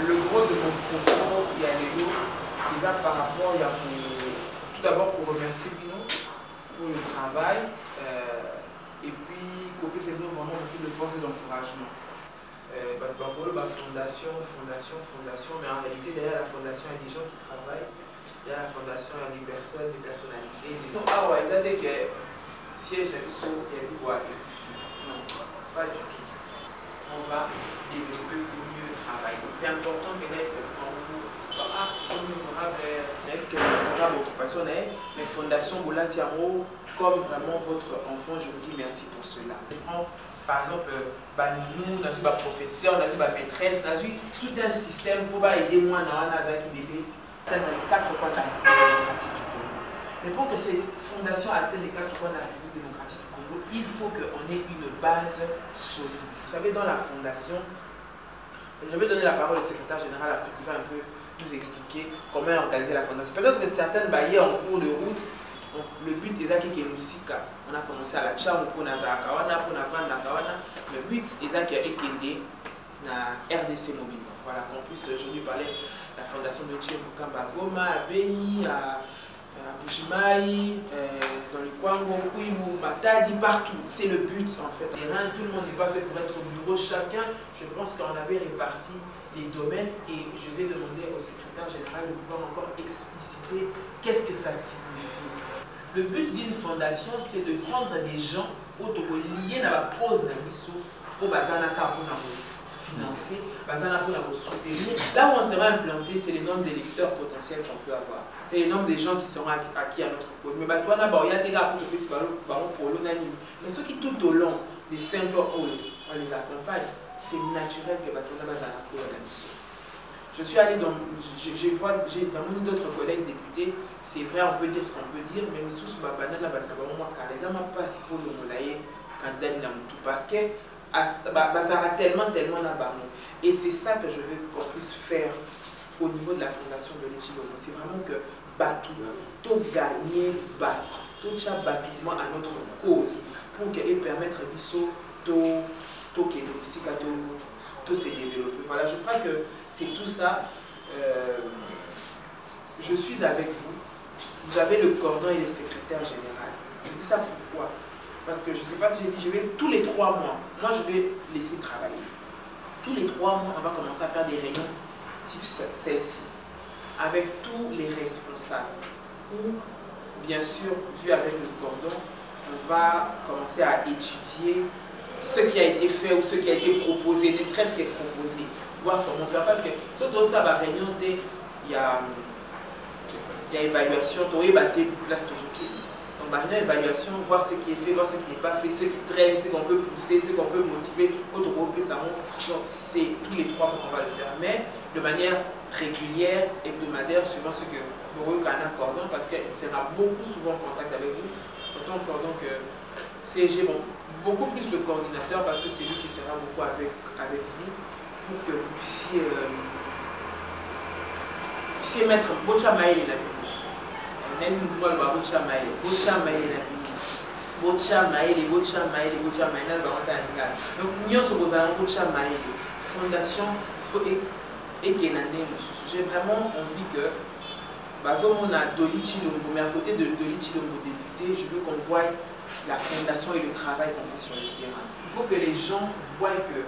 le gros de mon propos, il y a les lots, déjà par rapport, il y a tout d'abord pour remercier Pino pour le travail, et puis côté c'est vraiment beaucoup de force et d'encouragement. Pour la fondation, mais en réalité derrière la fondation il y a des gens qui travaillent, derrière la fondation il y a des personnes, des personnalités. Ah ouais, ça dit que siège de l'ISO, il y a des bois et non, pas du tout. On va développer pour mieux travailler. Donc c'est important que là, c'est pour vous. Comme honorable, c'est honorable occupation, mais Fondation Boula Tiamo, comme vraiment votre enfant, je vous dis merci pour cela. Je prends par exemple, nous, dans une professeur, dans une maîtresse, dans tout un système pour aider moi dans un bébé dans les 4 coins de la République démocratique du Congo. Mais pour que ces fondations atteignent les 4 coins de la République démocratique du Congo, il faut qu'on ait une base solide. Vous savez, dans la fondation, je vais donner la parole au secrétaire général après qui va un peu nous expliquer comment organiser la fondation. Peut-être que certaines baillées en cours de route, le but est que Musika. On a commencé à la Tchao pour Nazarakawana, pour Navanda Kawana. Le but est que na RDC Mobile. Voilà, qu'on puisse aujourd'hui parler de la fondation de Tchébukamba Goma, à Beni, à Bushimai, dans le Kwango, Kouimou, Matadi, partout. C'est le but en fait. Tout le monde n'est pas fait pour être au bureau. Chacun, je pense qu'on avait réparti les domaines et je vais demander au secrétaire général de pouvoir encore expliciter qu'est-ce que ça signifie. Le but d'une fondation, c'est de prendre des gens liés à la cause de l'ISO pour financer, pour soutenir. Là où on sera implanté, c'est le nombre d'électeurs potentiels qu'on peut avoir. C'est le nombre de gens qui seront acquis à notre cause. Mais il y a des gars mais ceux qui tout au long des 5 ans, on les accompagne, c'est naturel que je suis allé dans, j'ai dans d'autres collègues députés, c'est vrai, on peut dire ce qu'on peut dire, mais sous ce banana, parce que ça a tellement et c'est ça que je veux qu'on puisse faire au niveau de la fondation de l'Echilomo. C'est vraiment que tout gagner, tout bâtiment à notre cause pour qu'elle permette tout se développer. Voilà, je crois que c'est tout ça. Je suis avec vous. Vous avez le cordon et le secrétaire général. Je dis ça pourquoi? Parce que je ne sais pas si j'ai dit, je vais tous les 3 mois. Moi, je vais laisser travailler. Tous les 3 mois, on va commencer à faire des réunions type celle-ci, avec tous les responsables. Ou, bien sûr, vu avec le cordon, on va commencer à étudier ce qui a été fait ou ce qui a été proposé, ne serait-ce que proposé. Voir comment faire. Parce que, surtout ça, la réunion, il y a évaluation, il y a place toujours. Donc, il y a évaluation, voir ce qui est fait, voir ce qui n'est pas fait, ce qui traîne, ce qu'on peut pousser, ce qu'on peut motiver, autre groupe, ça monte. Donc, c'est tous les 3 mois qu'on va le faire, mais de manière régulière, hebdomadaire, suivant ce que nous avons cordon, parce qu'il sera beaucoup souvent en contact avec vous. Autant cordon que CG, bon, beaucoup plus le coordinateur, parce que c'est lui qui sera beaucoup avec vous, pour que vous puissiez mettre Bocha Maïl et la donc, fondation, j'ai vraiment envie que on a Doli Chilombo, mais à côté de Doli Chilombo député, je veux qu'on voie la fondation et le travail qu'on fait sur le terrain. Il faut que les gens voient que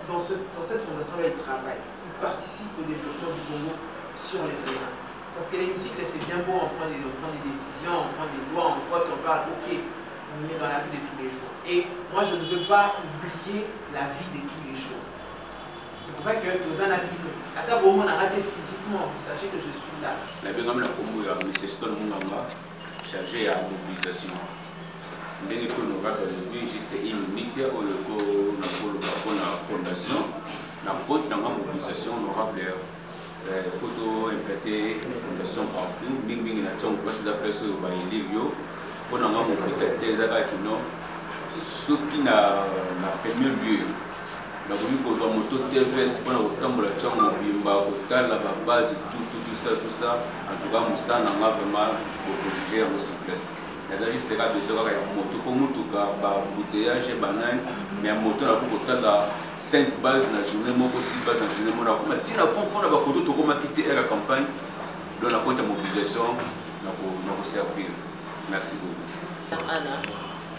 dans cette fondation, ils travaillent, ils participent au développement du Congo sur le terrain. Parce que l'hémicycle, c'est bien beau, on prend des décisions, on prend des lois, on vote, on parle, ok, on est dans la vie de tous les jours. Et moi, je ne veux pas oublier la vie de tous les jours. C'est pour ça que Tozan a dit que, à ta on a raté physiquement, sachez que je suis là. La Benam la Congo, il y a Messeston Munganga, chargé à la mobilisation. Ndenge ko no kaka lebi juste une minute au loko na fondation, na côte na mobilisation honorable. Photo implanté fondation partout mingi na tchong parce que après ce ba ilivio pour na mobiliser des attaques non soki na premier lieu na boli ko zo moto TVS pour na kotambola tchong mobimba kotala ba base tout ça en tout cas musana nga vraiment pour juger en aussi place naza juste ka besoin kaka ya moto po mutuka bambouteillage banani mais ya moto na kokotala 5 bases na journée moko 6 bases na journée moko nakoma ntina fond na bakoto tokomaki te ere campagne donc na compte ya mobilisation na koservir. Merci beaucoup. Anna,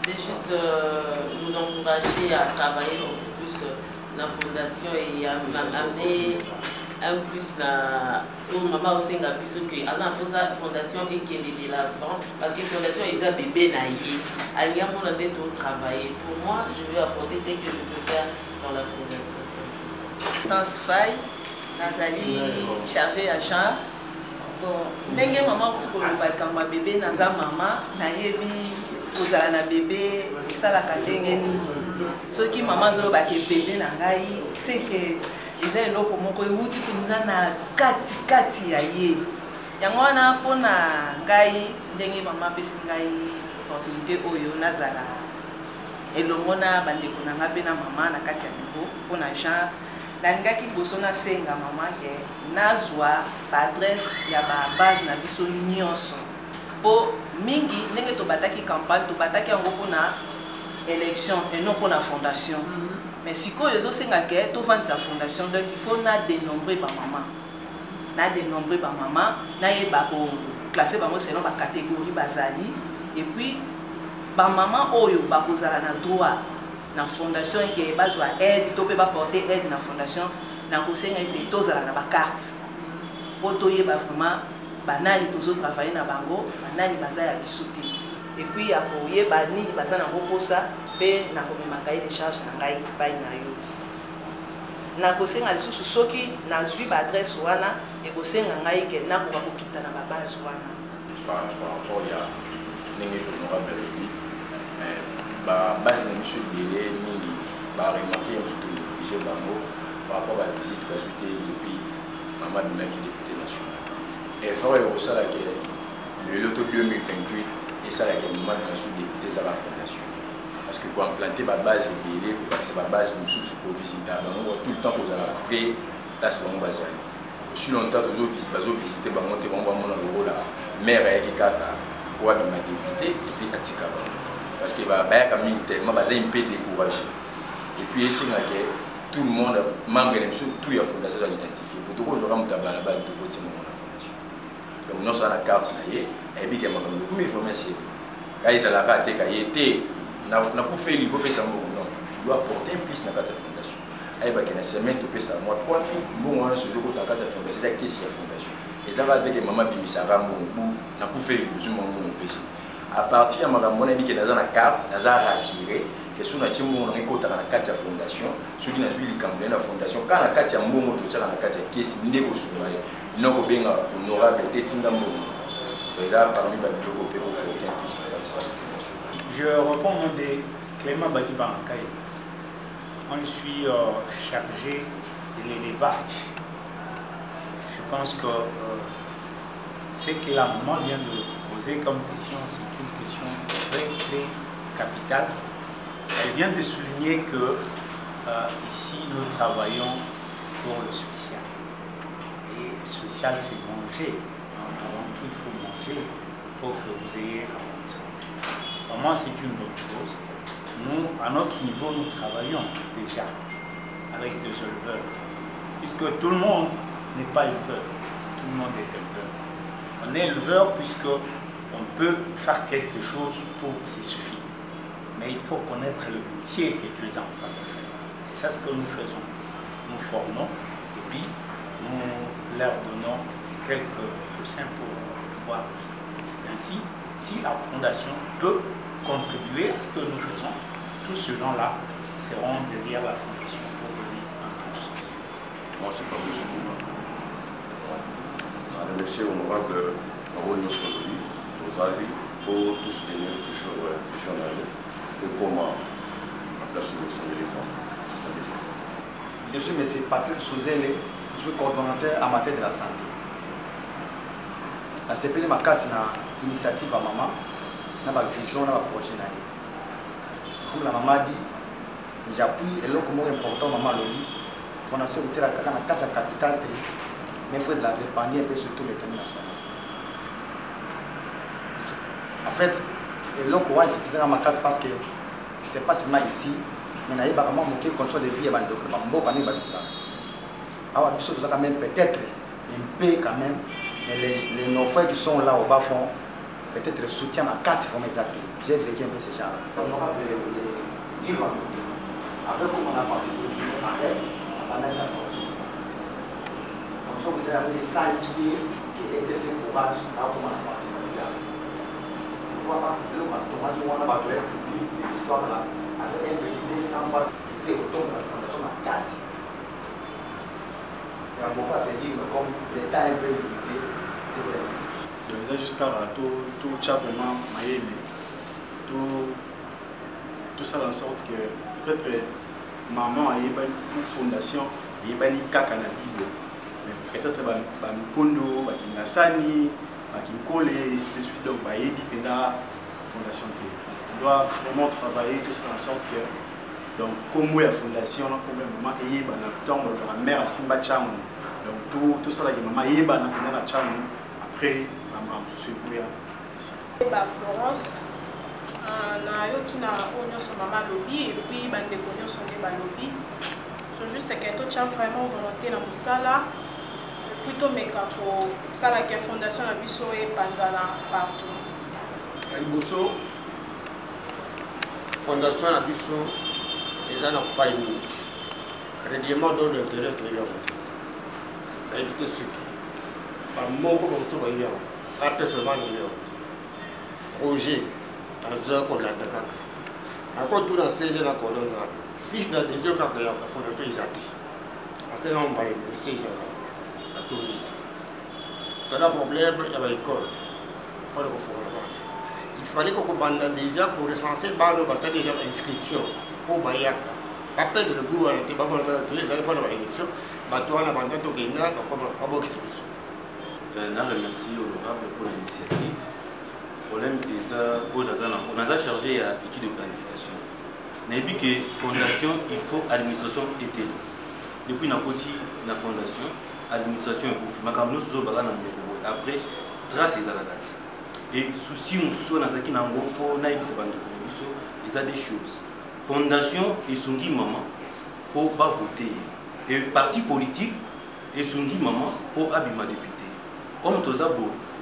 c'est juste nous encourager à travailler beaucoup plus dans la fondation et à amener un plus na maman aussi nga biso que avant pour ça fondation et qui est de l'avant parce que fondation est un bébé naïf alinga mon andé tout travailler pour moi je veux apporter ce que je peux faire dans la fondation c'est dans ce faille nazali chargé à genre bon ndenge maman tout ko ba kamba bébé naza maman na yebi kozala na bébé sala ka ndenge ni soki maman zo ba ke bébé na ngai c'est que eza eloko moko euti mpenza na kati ya ye yango wana mpona ngai ndenge mama apesi ngai opportunité oyo nazala elongo na bandeko na ngai mpe na mama na kati ya biro mpona genre nalingaki liboso nasenga mama ke nazwa baadresse ya babase na biso nyonso mpo mingi ndenge tobataki campagne tobataki yango mpona élection et non mpona fondation. Mais si vous avez sa fondation, donc il faut dénombrer par maman. Dénombrer par maman, classer selon la catégorie basali. Et puis, par maman, oyo bakozala na droit na fondation qui est besoin aide, tu peux pas porter aide na fondation, na kosenga ete tozala na ba carte. Poto yeba vraiment banani tozo travailler na bango, banani baza ya bisuti. Et puis après yeba ni baza na koposa pe na komemaka ye charge na ngai pai na yo na kosenga lisusu soki nazwi baadresse wana ekosenga ngai ke nakoka kokita na babase wana par rapport ya ndenge honorable elobi babase na biso ebele mingi baremarke ya mosusu tooblige bango par rapport à la visite bazwi te depuis mama bimaki député national effort ekosalaka lelo to 2028 esalaka mama bimasu député eza bafondation parce que quand implanter ma base et c'est ma base nous sous visiter tout le temps pour après là c'est vraiment basé aussi longtemps toujours visiter bah monter bon mon euro là mère qui kata pour être ma député et puis atika parce que bah comme tellement basé un peu découragé et puis c'est là que tout le monde membre de tout la fondation doit identifier pour tout aujourd'hui on t'a la base de côté mon fondation donc non sur la carte là et puis que mais il faut merci quand ils la carte quand il était na kufa ili ko pesa mbongo non doit apporter un plus na kati ya fondation ay ba kena semaine to pesa moi 3000 mbongo wana sojo ko ta kati ya fondation za kesi ya fondation ezaba deke mama bimisa mbongo na kufa ili besoin mbongo pesa à partir ya makambo na bike na za na carte na za rassurer que sous na chimbo na ko ta na kati ya fondation soki na juli kambe na fondation kana kati ya mbongo to tsala na kati ya kesi ndeko suma ye noko benga honorable tetinga mbongo ezaba parmi ba biloko pe ko aucun plus na kati ya fondation. Je réponds au nom de Clément Batibankaï. Moi, je suis chargé de l'élevage. Je pense que ce que la maman vient de poser comme question, c'est une question très capitale. Elle vient de souligner que ici, nous travaillons pour le social. Et le social, c'est manger. Avant tout, il faut manger pour que vous ayez la honte. Vraiment, c'est une autre chose. Nous, à notre niveau, nous travaillons déjà avec des éleveurs. Puisque tout le monde n'est pas éleveur, tout le monde est éleveur. On est éleveur puisqu'on peut faire quelque chose pour s'y suffire. Mais il faut connaître le métier que tu es en train de faire. C'est ça ce que nous faisons. Nous formons et puis nous leur donnons quelques poussins pour pouvoir vivre. C'est ainsi, si la fondation peut contribuer à ce que nous faisons, tous ces gens-là seront derrière la fondation pour donner un pouce. Moi, c'est Fabrice Kouma. Monsieur honorable Raoul Nossololi, pour tout soutenir, toujours et comment la place de son éléphant. Je suis M. Patrick Souzele, je suis coordonnateur en matière de la santé. La CPL m'a cassé une initiative à maman. Dans ma vision, dans ma projet. Comme la maman dit, j'appuie et l'autre mot important, maman le dit, fondation de la casse à capitale, mais il faut la répandre un peu sur tous les thèmes nationaux. En fait, Et donc, on c'est plus ma case parce que c'est pas seulement ici, mais il y a vraiment une condition de vie. Alors, tout ça quand même peut-être un peu quand même, mais les naufragés qui sont là au bas fond, peut-être le soutien à casse, il faut m'exacter. J'ai vécu un peu ce genre. Honorable Guillaume, avec comment on a participé à elle, à la fonction. Fonction que vous avez salué, qui est blessé courage, à comment on a participé à elle. Pourquoi? Parce que on a battu l'histoire là, avec un petit dé sans face, et autour de la fondation à casse. Et à mon pas, c'est dit que comme l'État est un peu limité, je vous remercie. Donc, ça jusqu'à tout ça vraiment maïmé, tout ça dans sorte que peut-être maman a une fondation, il y a une caca dans la Bible, mais peut-être Kondo, Kinasani, Kinkole, et ainsi de suite. Donc, il y a une fondation. On doit vraiment travailler tout ça dans sorte que donc comme la fondation, comme maman et la mère a Simba Cham, donc tout ça là que maman et la Cham après maman je suis Florence na yoki na onyo so maman lobby et puis bande de konyo so ba lobby so juste que to tient vraiment volonté na musala plutôt meka ko sala que fondation na biso e panzala partout liboso fondation na biso eza na faille règlement d'ordre intérieur to ya moto na ebite suki ba moko ba so ba ya pas personnellement ni ya projet aza ko la daka ako tout dans CG na ko na fils na désir ka ya fondation izati parce que on va y CG la tout t'as un problème ya ba école pas de fondation il fallait qu'on bande déjà pour recenser bando parce que déjà inscription au bayaka après le goût à la table que les allez prendre l'élection bateau na bande to kena comme abox je remercie honorable pour l'initiative. Le problème on a chargé à étude de planification. Mais vu que fondation, il faut administration été. Depuis la fondation, administration est pour après, trace les alagades. Et souci, nous avons des choses. Fondation et Sungi Maman pour voter. Et parti politique et Sungi Maman pour abima député. Comme tous les gens,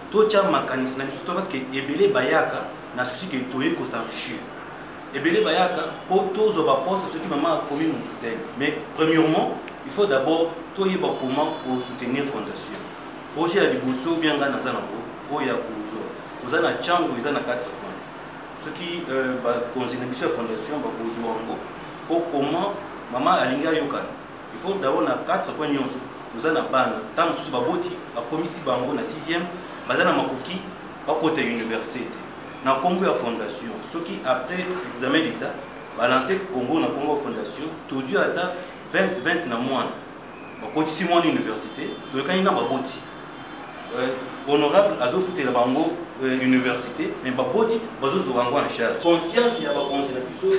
tout le mécanisme, parce que Ebele Bayaka n'a souci que tout est s'enrichir. Ebele Bayaka, pour tous les postes, ce qui maman a commis mon tutelle. Mais premièrement, il faut d'abord tout y comment pour soutenir la fondation. Projet à Liboso, bien dans Zanango, Oya Kouzo. Vous avez un chambre, vous avez 4 points. Ce qui concerne la fondation, pour comment maman Alinga Yokan. Il faut d'abord 4 points. Nous avons un ban, tant que nous avons la commission bango na 6e, bazana makoki à côté de l'université. Na Congo la fondation, ce qui après examen d'état, balancer Congo na Congo fondation, toujours à 20 na mois. Côté 6 mois l'université, to quand ina baboti. Honorable azo fouté la bango université, mais baboti bazo zo bango en charge. Conscience ya ba conscience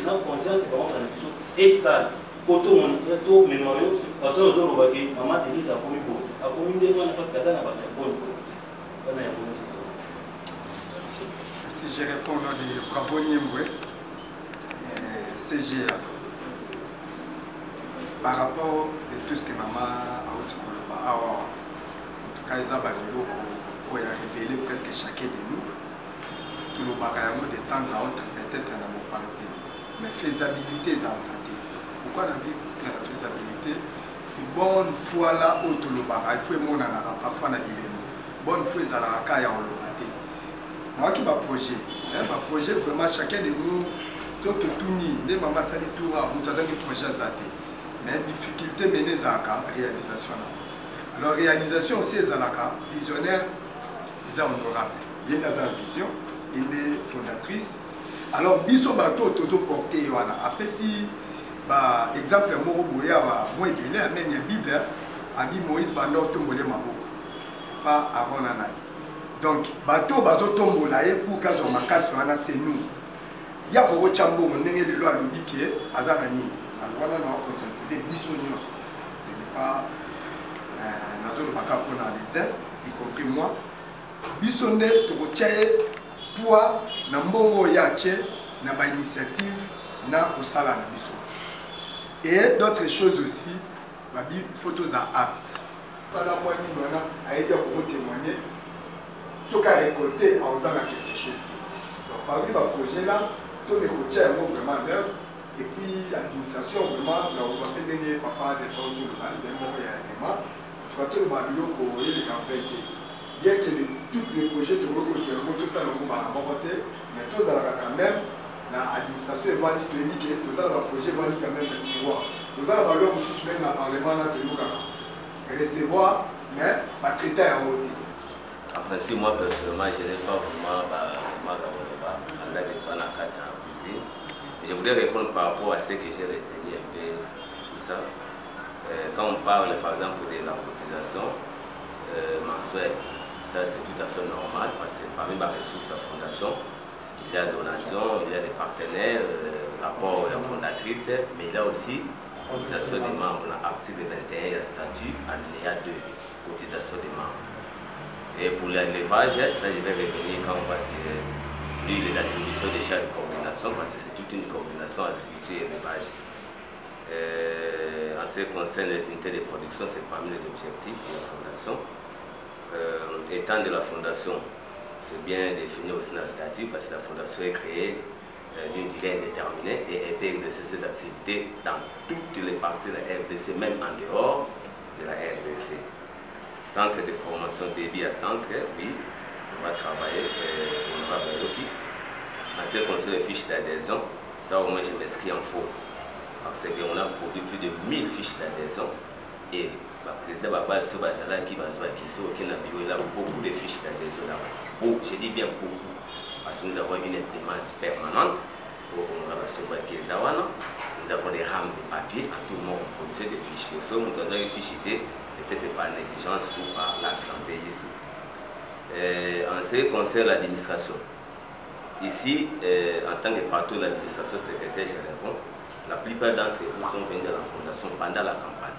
na conscience ba on na biso et ça. Koto mon mémoire parce que nous avons dit maman Denise a commis bon a commis des mois parce que ça n'a pas été bon si je réponds au nom de Bravo Niemboué CGA par rapport à tout ce que maman a en tout cas ils ont pour révéler presque chacun de nous tout le bagage de temps à autre peut-être dans nos pensées mais faisabilité ça pourquoi on a vu la faisabilité une bonne foi là au Tolobara il faut mon parfois na dilemme bonne foi ça la ka ya olobate moi qui va projet vraiment chacun de nous sauf que tout ni les maman sali tout à bout de projet zaté mais difficulté mener à réalisation alors réalisation aussi ezalaka visionnaire les honorables il y a une vision il est fondatrice alors biso bato tozo porter wana après si bah exemple moko boya moi bien même la Bible abi Moïse bando tombolé maboko pas Aaron nana donc bato bazo tombola ye pour kazo makasi wana c'est nous ya ko chambo ndenge lelo alobi ke azana ni wana na conscientiser biso nyonso ce n'est pas nazo le baka pona les uns y compris moi biso nde to ko chaye poids na mbongo ya tie na ba initiative na kosala na biso. Et d'autres choses aussi, babi photos à aptes. Ça la moi ni wana a aidé à témoigner ce qu'a récolté en faisant quelque chose. Donc parmi ma projet là, tout mes côtés vraiment en œuvre. Et puis l'administration vraiment, là on va pénétrer papa des fonds du mal, les amis il y a un élément. Quand tout le babylon pour les campagnes. Bien que tous les projets de recours sur le tout ça le monde va remporter, mais tous à la quand même l'administration va dire que tous à la projet va dire quand même le tiroir. Nous allons avoir aussi même le parlement là de nous recevoir, mais pas traiter en haut. Après si moi personnellement je n'ai pas vraiment je voudrais répondre par rapport à ce que j'ai retenu un peu tout ça. Quand on parle par exemple de la cotisation mensuelle, ça c'est tout à fait normal parce que parmi les ressources de la fondation, il y a donation, il y a des partenaires, rapport à la fondatrice, mais il y a aussi cotisation des membres. À partir de 21, il y a statut, alinéa 2, cotisation des membres. Et pour l'élevage, ça je vais revenir quand on va sur les attributions de chaque coordination, parce que c'est toute une coordination agriculture et élevage. En ce qui concerne les unités de production, c'est parmi les objectifs de la fondation. Étant de la fondation, c'est bien défini aussi dans le statut, parce que la fondation est créée d'une durée indéterminée et elle peut exercer ses activités dans toutes les parties de la RDC, même en dehors de la RDC. Centre de formation débit à centre, oui, on va travailler, on va voir qui. En ce qui concerne les fiches d'adhésion, ça au moins je m'inscris en faux. Parce qu'on a produit plus de 1000 fiches d'adhésion et le président Baba Sobazala qui va se voir qui a beaucoup de fiches d'adhésion là-bas. Je dis bien beaucoup, parce que nous avons une imprimante permanente pour nous avons des rames de papier, à tout le monde on produisait des fichiers. Si on a des fichiers, peut-être par négligence ou par l'absentéisme. En ce qui concerne l'administration, ici, en tant que partout de l'administration secrétaire, je réponds, la plupart d'entre vous sont venus à la fondation pendant la campagne.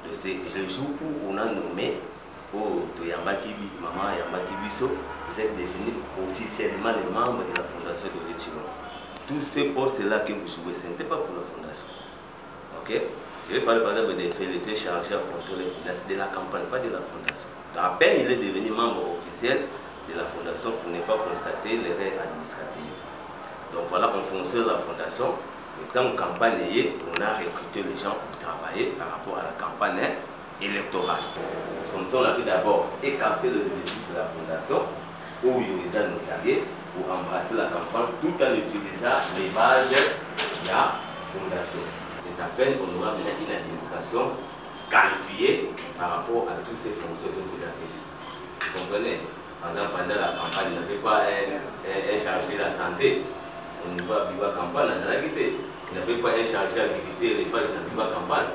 De le jour où on a nommé Toyamba Kibi, Maman Yamba Kibiso, vous êtes devenus officiellement les membres de la fondation de l'Éthiopie. Tous ces postes-là que vous jouez, ce n'était pas pour la fondation. Ok? Je vais parler par exemple des faits, il était chargé à contrôler les finances de la campagne, pas de la fondation. À peine il est devenu membre officiel de la fondation pour ne pas constater les règles administratives. Donc voilà, en fonction de la fondation, quand on campagne, on a recruté les gens pour travailler par rapport à la campagne électorale. On a vu d'abord écarter les objectifs de la fondation, où il les a notariés, pour embrasser la campagne tout en utilisant les bases de la fondation. Et à peine on aura maintenant une administration qualifiée par rapport à toutes ces fonctions que vous avez vues. Vous comprenez? Par exemple, pendant la campagne, il n'y avait pas un chargé de la santé au niveau de la campagne, il n'y avait pas un chargé de l'agriculture et l'élevage dans la campagne.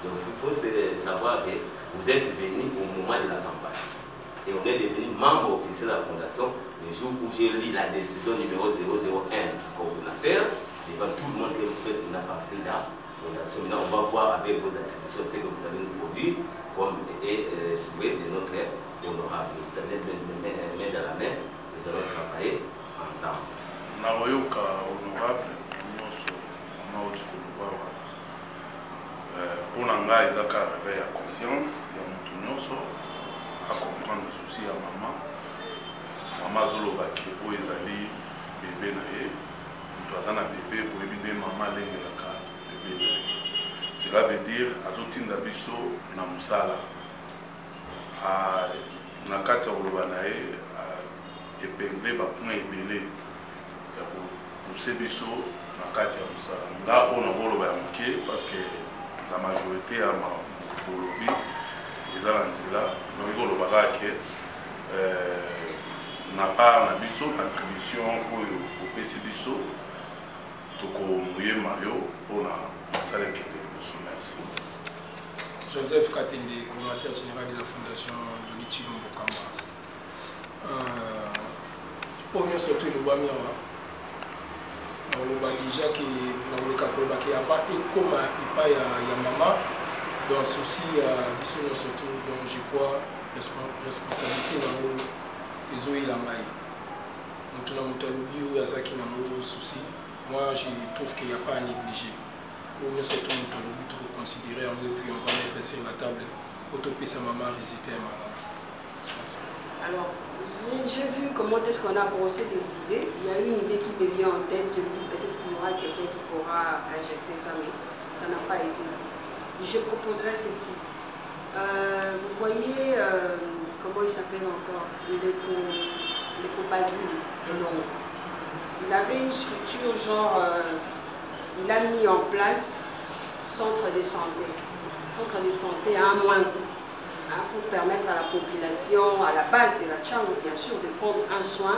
Donc il faut savoir que vous êtes venus au moment de la campagne. Et on est devenu membre officiel de la fondation le jour où j'ai lu la décision numéro 001 du coordinateur devant tout le monde que vous faites une partie de la fondation. Maintenant, on va voir avec vos attributions ce que vous allez nous produire comme souhait de notre honorable. Main dans la main, nous allons travailler ensemble. Naroyoka honorable, nous sommes pour nanga ezaka réveil à conscience ya mutu nyonso à comprendre le souci ya maman. Maman zolobaki oyo ezali bébé na ye mutu aza na bébé boyebi nde mama alengelaka bébé na ye. Cela veut dire azotinda biso na mosala na kati ya koloba na ye epengle bapoint ebele ya kopousse biso na kati ya mosala nga oyo nakoloba ya moke parce que la majorité ya bolobi eza na nzela noki koloba kaka ke na part na biso na attribution oyo opesi biso tokomoyema yo mpona mosala ekende liboso. Merci. Joseph Katende, coordinateur général de la fondation de l'Itchim Bokamba. Pour nous surtout nous bami on va déjà que dans le cas que avant et comme il pas ya maman dans souci biso surtout donc je crois responsabilité dans les oeufs la maille Moi, je trouve qu'il n'y a pas à négliger. Nous sommes considérés en deux, puis on va mettre sur la table. Autopsie maman résister à maman. Alors, j'ai vu comment est-ce qu'on a brossé des idées. Il y a une idée qui me vient en tête. Je me dis peut-être qu'il y aura quelqu'un qui pourra injecter ça, mais ça n'a pas été dit. Je proposerais ceci. Vous voyez, comment il s'appelle encore, Ndeko Basile Elongo. Il avait une structure genre, il a mis en place centre de santé à un moins coût, hein, pour permettre à la population, à la base de la Tchango bien sûr, de prendre un soin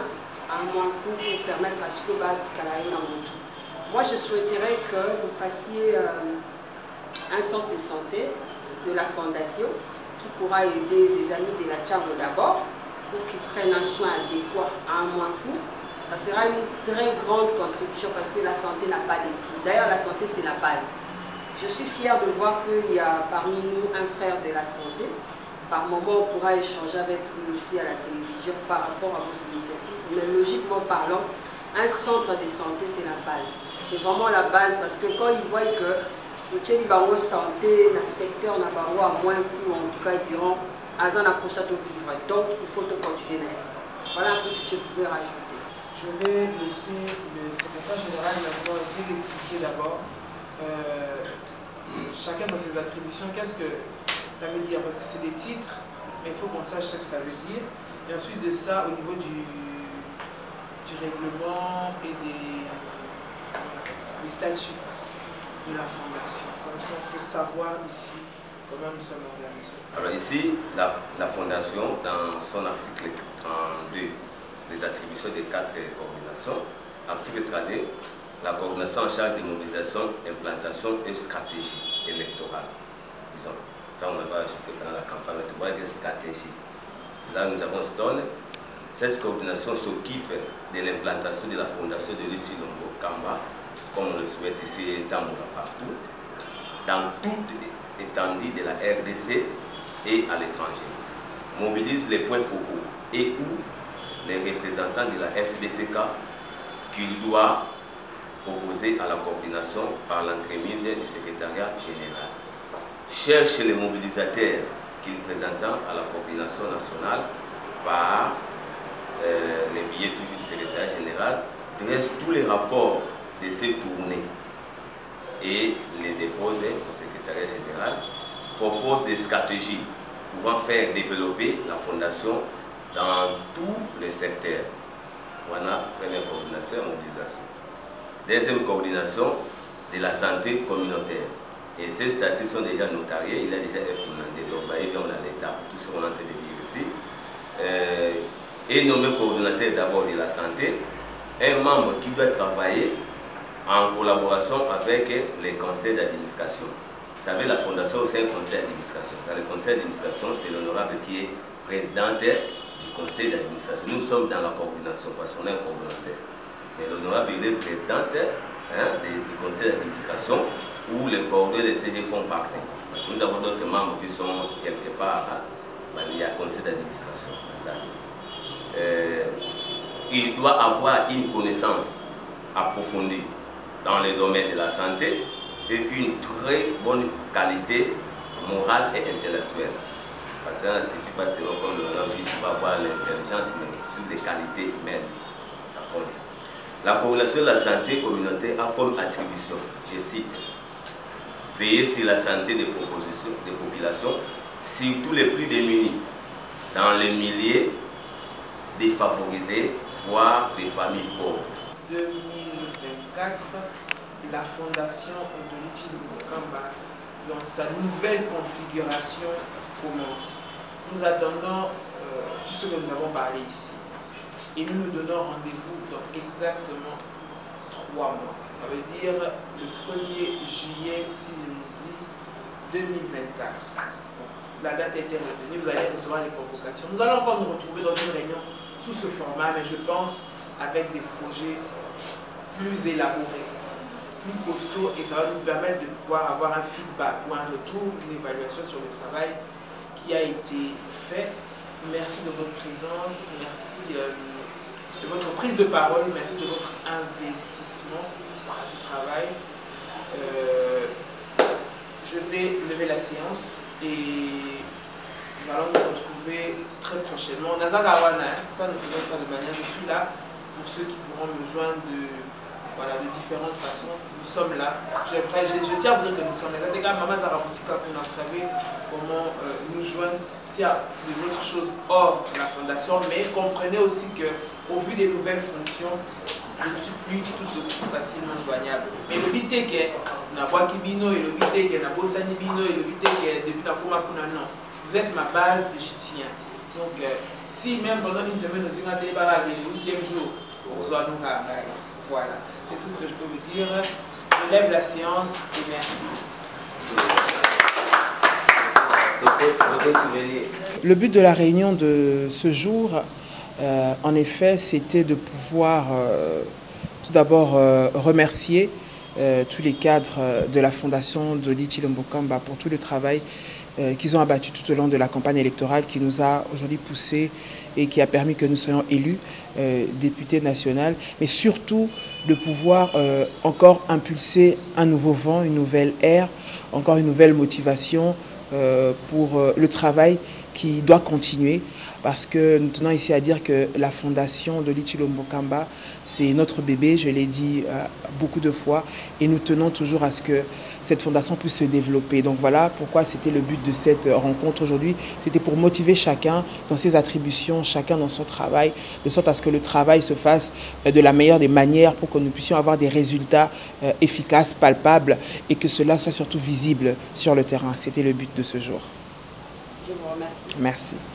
à un moins coût pour permettre à ce que Batikalaï en tout. Moi je souhaiterais que vous fassiez un centre de santé de la fondation qui pourra aider les amis de la Tchango d'abord pour qu'ils prennent un soin adéquat à un moins coût. Ça sera une très grande contribution parce que la santé n'a pas de prix. D'ailleurs, la santé, c'est la base. Je suis fière de voir qu'il y a parmi nous un frère de la santé. Par moment, on pourra échanger avec lui aussi à la télévision par rapport à vos initiatives. Mais logiquement parlant, un centre de santé, c'est la base. C'est vraiment la base parce que quand ils voient que le Tchélibango santé, le secteur n'a pas à moins coût, en tout cas, ils diront Azan a pour ça de vivre. Donc, il faut continuer. Voilà un peu ce que je pouvais rajouter. Je vais laisser le secrétaire général d'abord essayer d'expliquer d'abord chacun de ses attributions, qu'est-ce que ça veut dire, parce que c'est des titres, mais il faut qu'on sache ce que ça veut dire. Et ensuite de ça, au niveau du règlement et des statuts de la fondation. Comme ça, on peut savoir ici comment nous sommes organisés. Alors ici, la fondation, dans son article 32, les attributions des 4 coordinations. Article 32, la coordination en charge des mobilisations, implantation et stratégie électorale. Disons, ça on va ajouter pendant la campagne, tu vois, des stratégies. Là, nous avons Stone. Cette coordination s'occupe de l'implantation de la fondation de l'Utilongo Kamba, comme on le souhaite ici, Tamoura partout, dans toute étendue de la RDC et à l'étranger. Mobilise les points focaux et où les représentants de la FDTK qu'il doit proposer à la coordination par l'entremise du secrétariat général. Cherche les mobilisateurs qu'il présente à la coordination nationale par les billets toujours du secrétariat général, dresse tous les rapports de ces tournées et les dépose au secrétariat général, propose des stratégies pouvant faire développer la fondation dans tous les secteurs. Voilà, première coordination et mobilisation. Deuxième coordination de la santé communautaire. Et ces statuts sont déjà notariés, il a déjà effondé. Donc, on a l'état, tout ce qu'on est en train de dire ici. Et nommé coordinateur d'abord de la santé, un membre qui doit travailler en collaboration avec les conseils d'administration. Vous savez, la fondation, c'est un conseil d'administration. Dans le conseil d'administration, c'est l'honorable qui est présidente du conseil d'administration. Nous sommes dans la coordination parce qu'on est un coordinateur. Mais l'honorable est présidente du conseil d'administration où les coordonnateurs des CG font partie. Parce que nous avons d'autres membres qui sont quelque part, il y a un conseil d'administration. Il doit avoir une connaissance approfondie dans les domaines de la santé et une très bonne qualité morale et intellectuelle. Parce que ça ne suffit pas seulement comme l'honorable dit, il va avoir l'intelligence, mais sur les qualités humaines, ça compte. La coordination de la santé communautaire a comme attribution, je cite, veiller sur la santé des populations, surtout les plus démunis, dans les milieux défavorisés, voire des familles pauvres. 2024, la fondation de l'Utilongo Kamba, dans sa nouvelle configuration, commence. Nous attendons tout ce que nous avons parlé ici. Et nous nous donnons rendez-vous dans exactement 3 mois. Ça veut dire le 1er juillet, si je me dis, 2024. La date a été retenue, vous allez recevoir les convocations. Nous allons encore nous retrouver dans une réunion sous ce format, mais je pense avec des projets plus élaborés, plus costauds, et ça va nous permettre de pouvoir avoir un feedback ou un retour, une évaluation sur le travail qui a été fait. Merci de votre présence, merci de votre prise de parole, merci de votre investissement à ce travail. Je vais lever la séance et nous allons nous retrouver très prochainement. Nazagawana, quand nous faisons ça de manière, je suis là pour ceux qui pourront me joindre de différentes façons. Nous sommes là. Je tiens à vous dire que nous sommes là. Maman Zaraboussika, vous savez comment nous joindre s'il y a des autres choses hors de la fondation, mais comprenez aussi qu'au vu des nouvelles fonctions, je ne suis plus tout aussi facilement joignable. Mais le but est que na Bwakibino et le but est que na Bossanibino et le but est que depuis Takuma Kuna, non. Vous êtes ma base de soutien. Donc, si même pendant une semaine, nous avons été le 8e jour, voilà. C'est tout ce que je peux vous dire. Je lève la séance et merci. Le but de la réunion de ce jour, en effet, c'était de pouvoir tout d'abord remercier tous les cadres de la fondation de Ly Tshilombo Kamba pour tout le travail qu'ils ont abattu tout au long de la campagne électorale qui nous a aujourd'hui poussé et qui a permis que nous soyons élus députés nationaux, mais surtout de pouvoir encore impulser un nouveau vent, une nouvelle ère, encore une nouvelle motivation pour le travail qui doit continuer. Parce que nous tenons ici à dire que la fondation de Ly Tshilombo Kamba, c'est notre bébé, je l'ai dit beaucoup de fois, et nous tenons toujours à ce que cette fondation puisse se développer. Donc voilà pourquoi c'était le but de cette rencontre aujourd'hui. C'était pour motiver chacun dans ses attributions, chacun dans son travail, de sorte à ce que le travail se fasse de la meilleure des manières pour que nous puissions avoir des résultats efficaces, palpables, et que cela soit surtout visible sur le terrain. C'était le but de ce jour. Je vous remercie. Merci.